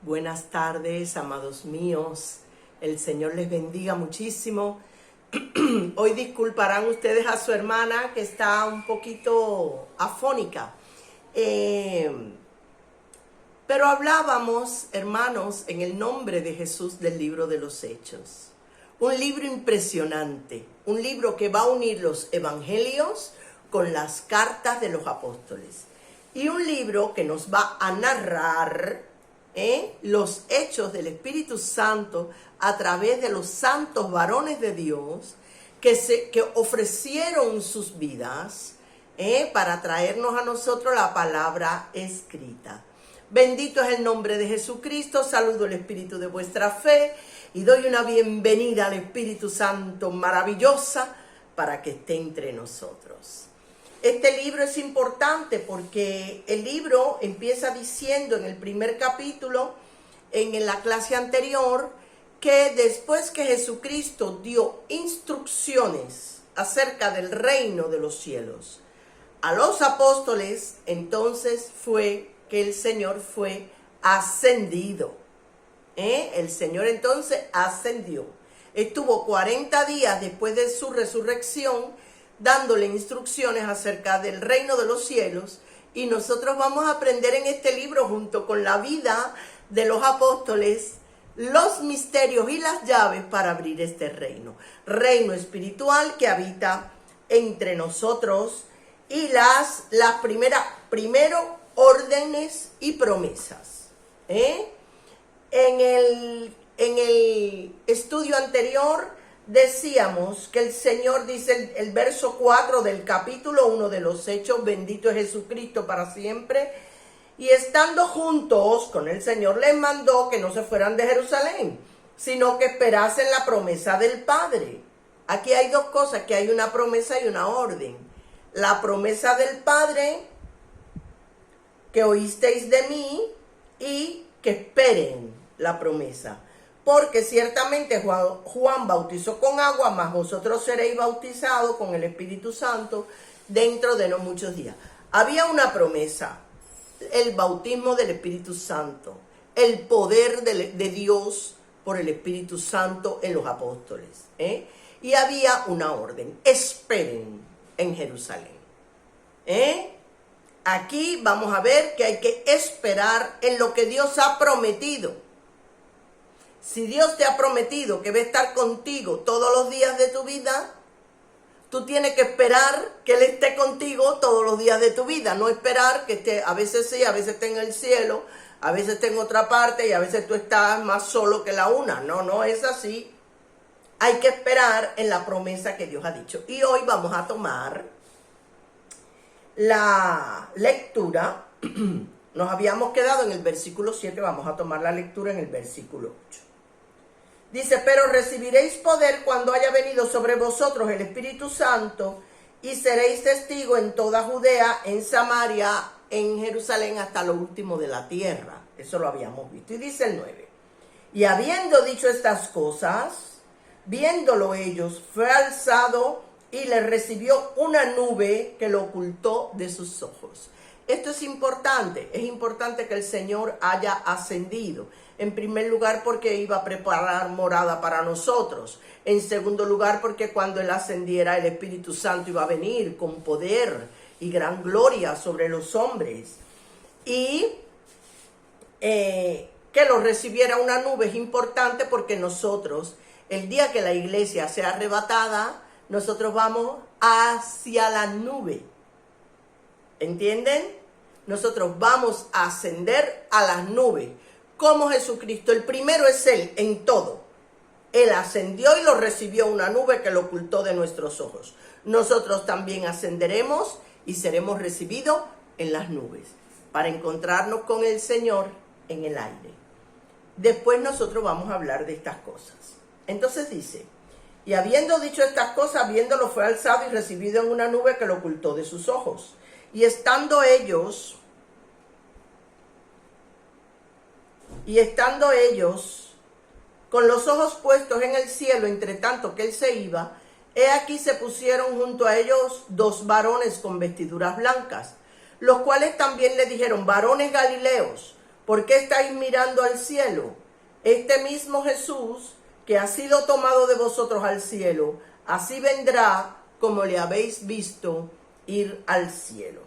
Buenas tardes, amados míos. El Señor les bendiga muchísimo. Hoy disculparán ustedes a su hermana que está un poquito afónica. Pero hablábamos, hermanos, en el nombre de Jesús del libro de los Hechos. Un libro impresionante, un libro que va a unir los evangelios con las cartas de los apóstoles. Y un libro que nos va a narrar los hechos del Espíritu Santo a través de los santos varones de Dios que ofrecieron sus vidas para traernos a nosotros la palabra escrita. Bendito es el nombre de Jesucristo. Saludo el espíritu de vuestra fe y doy una bienvenida al Espíritu Santo maravillosa para que esté entre nosotros. Este libro es importante porque el libro empieza diciendo en el primer capítulo, en la clase anterior, que después que Jesucristo dio instrucciones acerca del reino de los cielos a los apóstoles, entonces fue que el Señor fue ascendido. El Señor entonces ascendió. Estuvo 40 días después de su resurrección dándole instrucciones acerca del reino de los cielos, y nosotros vamos a aprender en este libro, junto con la vida de los apóstoles, los misterios y las llaves para abrir este reino espiritual que habita entre nosotros, y las primero órdenes y promesas. En el estudio anterior decíamos que el Señor dice el verso 4 del capítulo 1 de los Hechos: bendito es Jesucristo para siempre. Y estando juntos con el Señor, les mandó que no se fueran de Jerusalén, sino que esperasen la promesa del Padre. Aquí hay dos cosas, que hay una promesa y una orden. La promesa del Padre, que oísteis de mí, y que esperen la promesa. Porque ciertamente Juan bautizó con agua, mas vosotros seréis bautizados con el Espíritu Santo dentro de no muchos días. Había una promesa: el bautismo del Espíritu Santo, el poder de Dios por el Espíritu Santo en los apóstoles. Y había una orden: esperen en Jerusalén. Aquí vamos a ver que hay que esperar en lo que Dios ha prometido. Si Dios te ha prometido que va a estar contigo todos los días de tu vida, tú tienes que esperar que Él esté contigo todos los días de tu vida. No esperar que esté, a veces sí, a veces esté en el cielo, a veces esté en otra parte y a veces tú estás más solo que la una. No es así. Hay que esperar en la promesa que Dios ha dicho. Y hoy vamos a tomar la lectura. Nos habíamos quedado en el versículo 7, vamos a tomar la lectura en el versículo 8. Dice: pero recibiréis poder cuando haya venido sobre vosotros el Espíritu Santo, y seréis testigos en toda Judea, en Samaria, en Jerusalén, hasta lo último de la tierra. Eso lo habíamos visto. Y dice el 9: y habiendo dicho estas cosas, viéndolo ellos, fue alzado y le recibió una nube que lo ocultó de sus ojos. Esto es importante que el Señor haya ascendido. En primer lugar, porque iba a preparar morada para nosotros. En segundo lugar, porque cuando Él ascendiera, el Espíritu Santo iba a venir con poder y gran gloria sobre los hombres. Y que lo recibiera una nube es importante porque nosotros, el día que la iglesia sea arrebatada, nosotros vamos hacia la nube. ¿Entienden? Nosotros vamos a ascender a las nubes. Como Jesucristo, el primero es Él en todo. Él ascendió y lo recibió una nube que lo ocultó de nuestros ojos. Nosotros también ascenderemos y seremos recibidos en las nubes para encontrarnos con el Señor en el aire. Después nosotros vamos a hablar de estas cosas. Entonces dice: y habiendo dicho estas cosas, viéndolo, fue alzado y recibido en una nube que lo ocultó de sus ojos. Y estando ellos con los ojos puestos en el cielo, entre tanto que Él se iba, he aquí se pusieron junto a ellos dos varones con vestiduras blancas, los cuales también le dijeron: varones galileos, ¿Por qué estáis mirando al cielo? Este mismo Jesús que ha sido tomado de vosotros al cielo, así vendrá como le habéis visto ir al cielo.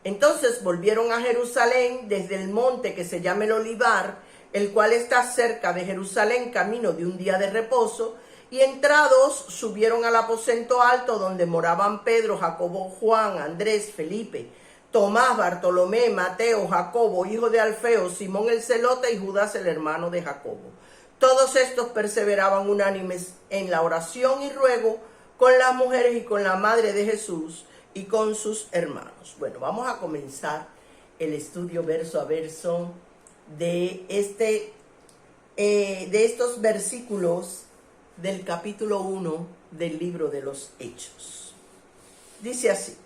Entonces volvieron a Jerusalén desde el monte que se llama el Olivar, el cual está cerca de Jerusalén, camino de un día de reposo, y entrados subieron al aposento alto donde moraban Pedro, Jacobo, Juan, Andrés, Felipe, Tomás, Bartolomé, Mateo, Jacobo, hijo de Alfeo, Simón el celote y Judas el hermano de Jacobo. Todos estos perseveraban unánimes en la oración y ruego con las mujeres y con la madre de Jesús y con sus hermanos. Bueno, vamos a comenzar el estudio verso a verso de estos versículos del capítulo 1 del libro de los Hechos. Dice así: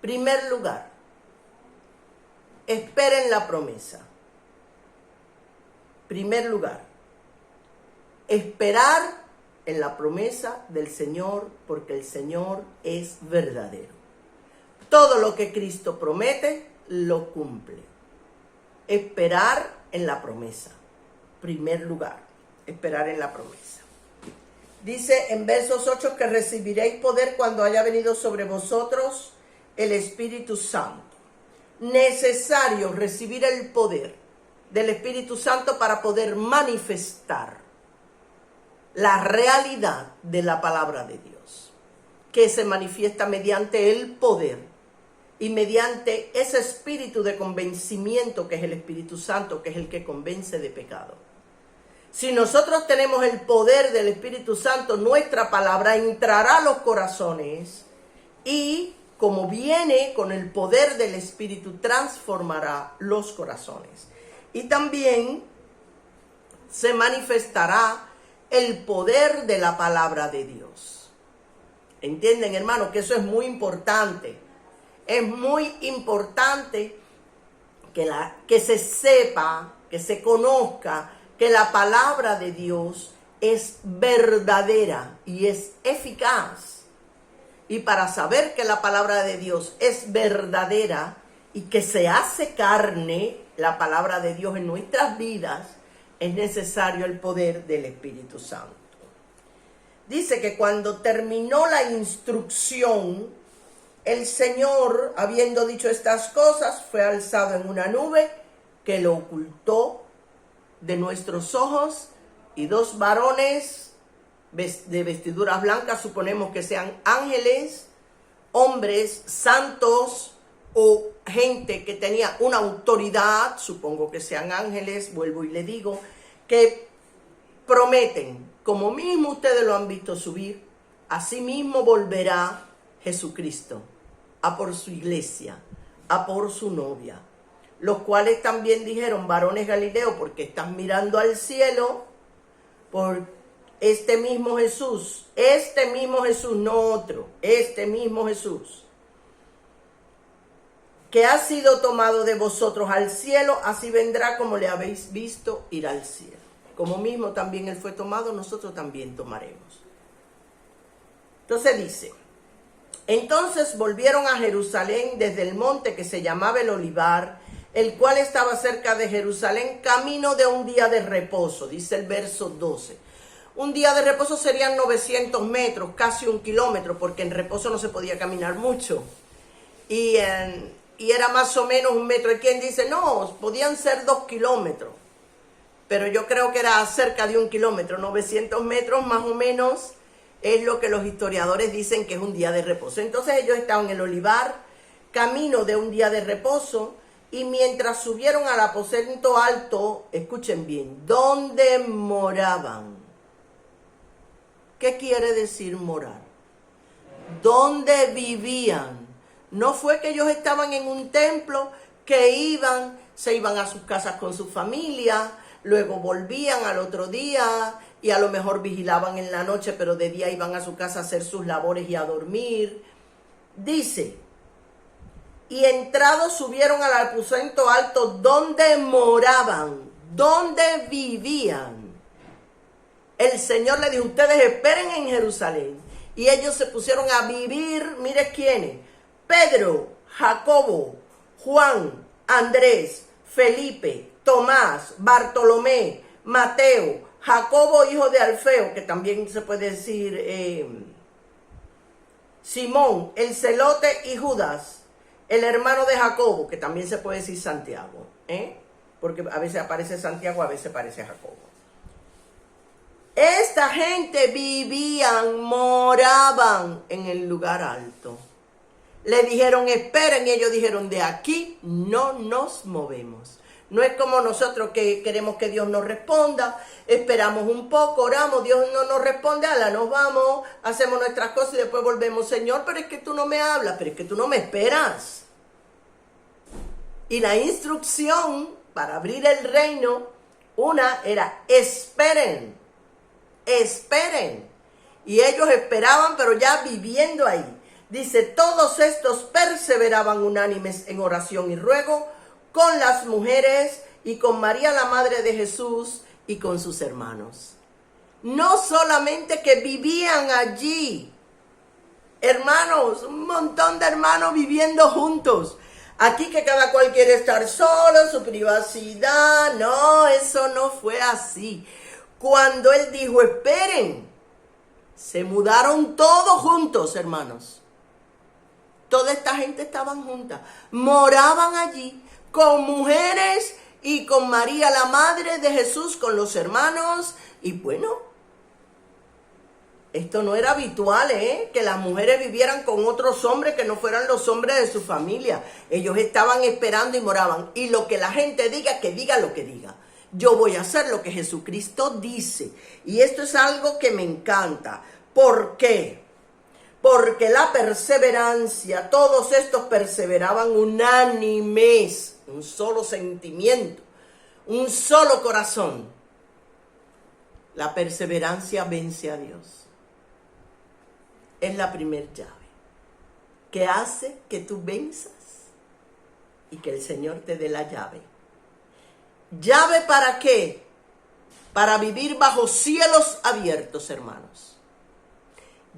primer lugar, esperen la promesa. Primer lugar, esperar en la promesa del Señor, porque el Señor es verdadero. Todo lo que Cristo promete, lo cumple. Esperar en la promesa. Primer lugar, esperar en la promesa. Dice en versos 8 que recibiréis poder cuando haya venido sobre vosotros el Espíritu Santo. Necesario recibir el poder del Espíritu Santo para poder manifestar la realidad de la palabra de Dios, que se manifiesta mediante el poder y mediante ese espíritu de convencimiento que es el Espíritu Santo, que es el que convence de pecado. Si nosotros tenemos el poder del Espíritu Santo, nuestra palabra entrará a los corazones y, como viene con el poder del Espíritu, transformará los corazones. Y también se manifestará el poder de la palabra de Dios. ¿Entienden, hermanos? Que eso es muy importante. Es muy importante que se sepa, que se conozca que la palabra de Dios es verdadera y es eficaz. Y para saber que la palabra de Dios es verdadera y que se hace carne, la palabra de Dios en nuestras vidas, es necesario el poder del Espíritu Santo. Dice que cuando terminó la instrucción, el Señor, habiendo dicho estas cosas, fue alzado en una nube que lo ocultó de nuestros ojos, y dos varones de vestiduras blancas, suponemos que sean ángeles, hombres santos o gente que tenía una autoridad, supongo que sean ángeles, vuelvo y le digo, que prometen, como mismo ustedes lo han visto subir, así mismo volverá Jesucristo a por su iglesia, a por su novia. Los cuales también dijeron: varones Galileos, porque están mirando al cielo, por este mismo Jesús, no otro, este mismo Jesús, que ha sido tomado de vosotros al cielo, así vendrá como le habéis visto ir al cielo. Como mismo también Él fue tomado, nosotros también tomaremos. Entonces dice: entonces volvieron a Jerusalén desde el monte que se llamaba el Olivar, el cual estaba cerca de Jerusalén, camino de un día de reposo, dice el verso 12. Un día de reposo serían 900 metros, casi 1 kilómetro, porque en reposo no se podía caminar mucho. Y era más o menos 1 metro. Hay quien dice, no, podían ser 2 kilómetros. Pero yo creo que era cerca de 1 kilómetro, 900 metros más o menos, es lo que los historiadores dicen que es un día de reposo. Entonces ellos estaban en el Olivar, camino de un día de reposo, y mientras subieron al aposento alto, escuchen bien, ¿dónde moraban? ¿Qué quiere decir morar? ¿Dónde vivían? No fue que ellos estaban en un templo, que se iban a sus casas con su familia, luego volvían al otro día y a lo mejor vigilaban en la noche, pero de día iban a su casa a hacer sus labores y a dormir. Dice: y entrados subieron al aposento alto donde moraban, donde vivían. El Señor le dijo: ustedes esperen en Jerusalén. Y ellos se pusieron a vivir, mire quiénes: Pedro, Jacobo, Juan, Andrés, Felipe, Tomás, Bartolomé, Mateo, Jacobo, hijo de Alfeo, que también se puede decir Simón, el celote, y Judas, el hermano de Jacobo, que también se puede decir Santiago, porque a veces aparece Santiago, a veces aparece Jacobo. Esta gente vivían, moraban en el lugar alto. Le dijeron, esperen, y ellos dijeron, de aquí no nos movemos. No es como nosotros que queremos que Dios nos responda, esperamos un poco, oramos, Dios no nos responde, ala, nos vamos, hacemos nuestras cosas y después volvemos, Señor, pero es que tú no me hablas, pero es que tú no me esperas. Y la instrucción para abrir el reino, una era, esperen, esperen. Y ellos esperaban, pero ya viviendo ahí. Dice, todos estos perseveraban unánimes en oración y ruego con las mujeres y con María la madre de Jesús y con sus hermanos. No solamente que vivían allí, hermanos, un montón de hermanos viviendo juntos. Aquí que cada cual quiere estar solo, su privacidad. No, eso no fue así. Cuando él dijo, esperen, se mudaron todos juntos, hermanos. Toda esta gente estaban juntas, moraban allí con mujeres y con María, la madre de Jesús, con los hermanos. Y bueno, esto no era habitual, que las mujeres vivieran con otros hombres que no fueran los hombres de su familia. Ellos estaban esperando y moraban. Y lo que la gente diga, que diga lo que diga. Yo voy a hacer lo que Jesucristo dice. Y esto es algo que me encanta. ¿Por qué? Porque la perseverancia, todos estos perseveraban unánimes, un solo sentimiento, un solo corazón. La perseverancia vence a Dios. Es la primer llave que hace que tú venzas y que el Señor te dé la llave. ¿Llave para qué? Para vivir bajo cielos abiertos, hermanos.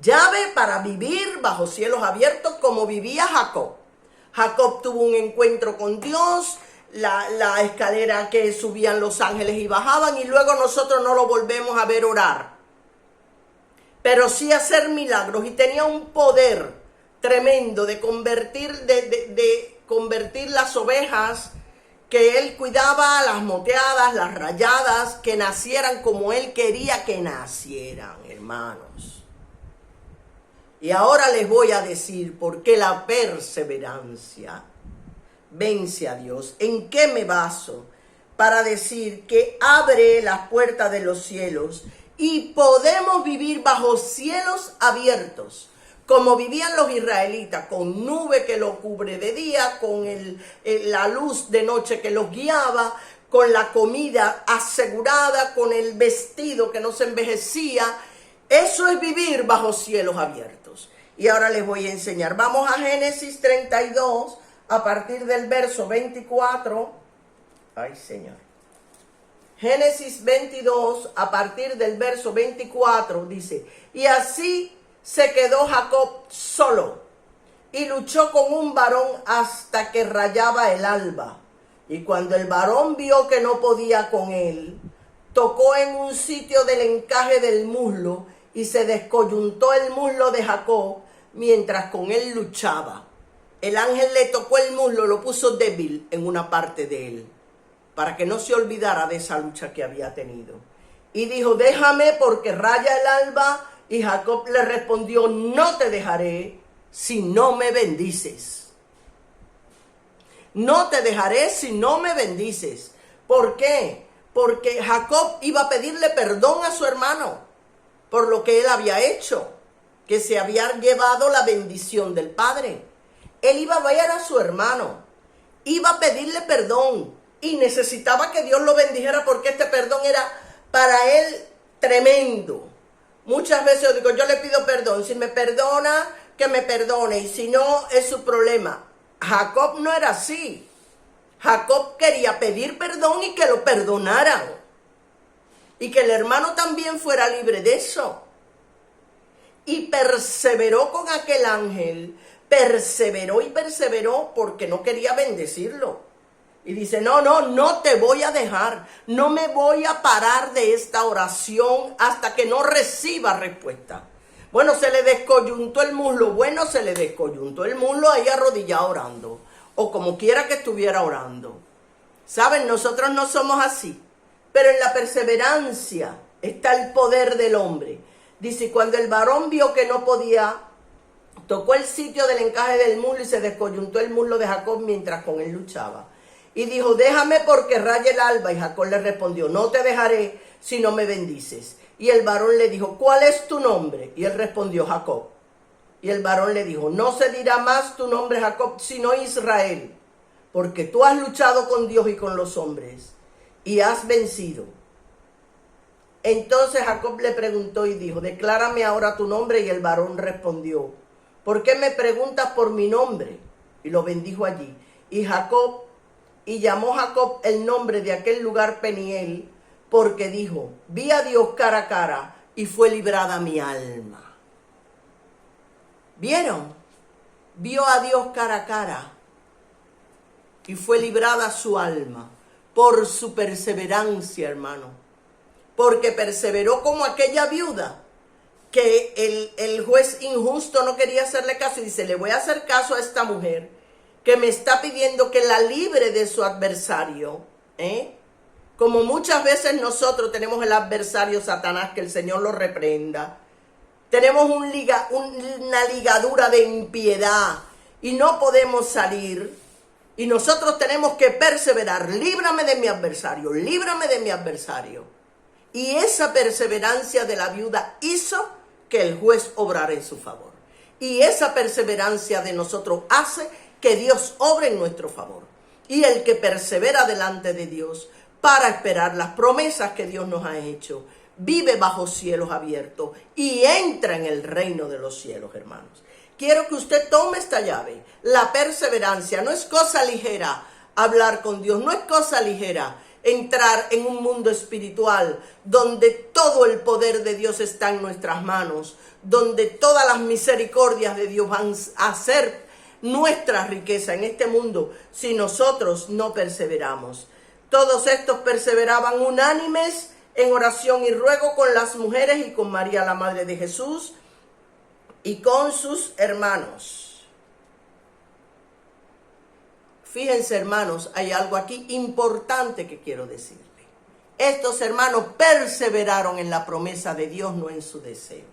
Llave para vivir bajo cielos abiertos como vivía Jacob. Jacob tuvo un encuentro con Dios, la escalera que subían los ángeles y bajaban, y luego nosotros no lo volvemos a ver orar. Pero sí hacer milagros, y tenía un poder tremendo de convertir las ovejas que él cuidaba, las moteadas, las rayadas, que nacieran como él quería que nacieran, hermanos. Y ahora les voy a decir por qué la perseverancia vence a Dios. ¿En qué me baso? Para decir que abre las puertas de los cielos y podemos vivir bajo cielos abiertos, como vivían los israelitas, con nube que los cubre de día, con la luz de noche que los guiaba, con la comida asegurada, con el vestido que no se envejecía. Eso es vivir bajo cielos abiertos. Y ahora les voy a enseñar. Vamos a Génesis 32, a partir del verso 24. Ay, Señor. Génesis 22, a partir del verso 24, dice, y así se quedó Jacob solo, y luchó con un varón hasta que rayaba el alba. Y cuando el varón vio que no podía con él, tocó en un sitio del encaje del muslo, y se descoyuntó el muslo de Jacob mientras con él luchaba. El ángel le tocó el muslo, lo puso débil en una parte de él, para que no se olvidara de esa lucha que había tenido. Y dijo, déjame porque raya el alba. Y Jacob le respondió, no te dejaré si no me bendices. No te dejaré si no me bendices. ¿Por qué? Porque Jacob iba a pedirle perdón a su hermano por lo que él había hecho, que se había llevado la bendición del padre. Él iba a ver a su hermano, iba a pedirle perdón y necesitaba que Dios lo bendijera, porque este perdón era para él tremendo. Muchas veces yo digo, yo le pido perdón, si me perdona, que me perdone, y si no, es su problema. Jacob no era así. Jacob quería pedir perdón y que lo perdonaran, y que el hermano también fuera libre de eso. Y perseveró con aquel ángel, perseveró y perseveró porque no quería bendecirlo. Y dice, no, no te voy a dejar. No me voy a parar de esta oración hasta que no reciba respuesta. Bueno, se le descoyuntó el muslo. Bueno, se le descoyuntó el muslo ahí arrodillado orando. O como quiera que estuviera orando. ¿Saben? Nosotros no somos así. Pero en la perseverancia está el poder del hombre. Dice, cuando el varón vio que no podía, tocó el sitio del encaje del muslo y se descoyuntó el muslo de Jacob mientras con él luchaba. Y dijo, déjame porque raye el alba. Y Jacob le respondió, no te dejaré si no me bendices. Y el varón le dijo, ¿cuál es tu nombre? Y él respondió, Jacob. Y el varón le dijo, no se dirá más tu nombre Jacob, sino Israel, porque tú has luchado con Dios y con los hombres, y has vencido. Entonces Jacob le preguntó y dijo, declárame ahora tu nombre. Y el varón respondió, ¿por qué me preguntas por mi nombre? Y lo bendijo allí. Y llamó Jacob el nombre de aquel lugar Peniel, porque dijo, vi a Dios cara a cara y fue librada mi alma. ¿Vieron? Vio a Dios cara a cara y fue librada su alma por su perseverancia, hermano. Porque perseveró como aquella viuda que el juez injusto no quería hacerle caso y dice, le voy a hacer caso a esta mujer que me está pidiendo que la libre de su adversario, Como muchas veces nosotros tenemos el adversario Satanás, que el Señor lo reprenda. Tenemos una ligadura de impiedad y no podemos salir. Y nosotros tenemos que perseverar. Líbrame de mi adversario, líbrame de mi adversario. Y esa perseverancia de la viuda hizo que el juez obrara en su favor. Y esa perseverancia de nosotros hace que Dios obre en nuestro favor. Y el que persevera delante de Dios para esperar las promesas que Dios nos ha hecho, vive bajo cielos abiertos y entra en el reino de los cielos, hermanos. Quiero que usted tome esta llave. La perseverancia no es cosa ligera hablar con Dios, no es cosa ligera entrar en un mundo espiritual donde todo el poder de Dios está en nuestras manos, donde todas las misericordias de Dios van a ser nuestra riqueza en este mundo si nosotros no perseveramos. Todos estos perseveraban unánimes en oración y ruego con las mujeres y con María, la madre de Jesús, y con sus hermanos. Fíjense, hermanos, hay algo aquí importante que quiero decirle. Estos hermanos perseveraron en la promesa de Dios, no en su deseo.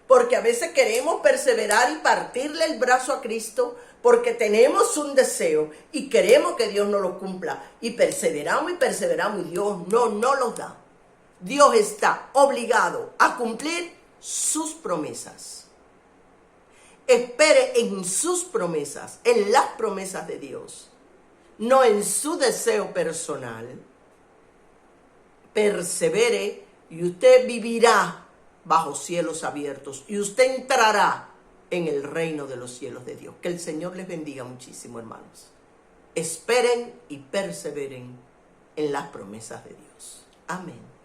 Porque a veces queremos perseverar y partirle el brazo a Cristo porque tenemos un deseo y queremos que Dios nos lo cumpla. Y perseveramos y Dios no los da. Dios está obligado a cumplir sus promesas. Espere en sus promesas, en las promesas de Dios, no en su deseo personal. Persevere y usted vivirá bajo cielos abiertos y usted entrará en el reino de los cielos de Dios. Que el Señor les bendiga muchísimo, hermanos. Esperen y perseveren en las promesas de Dios. Amén.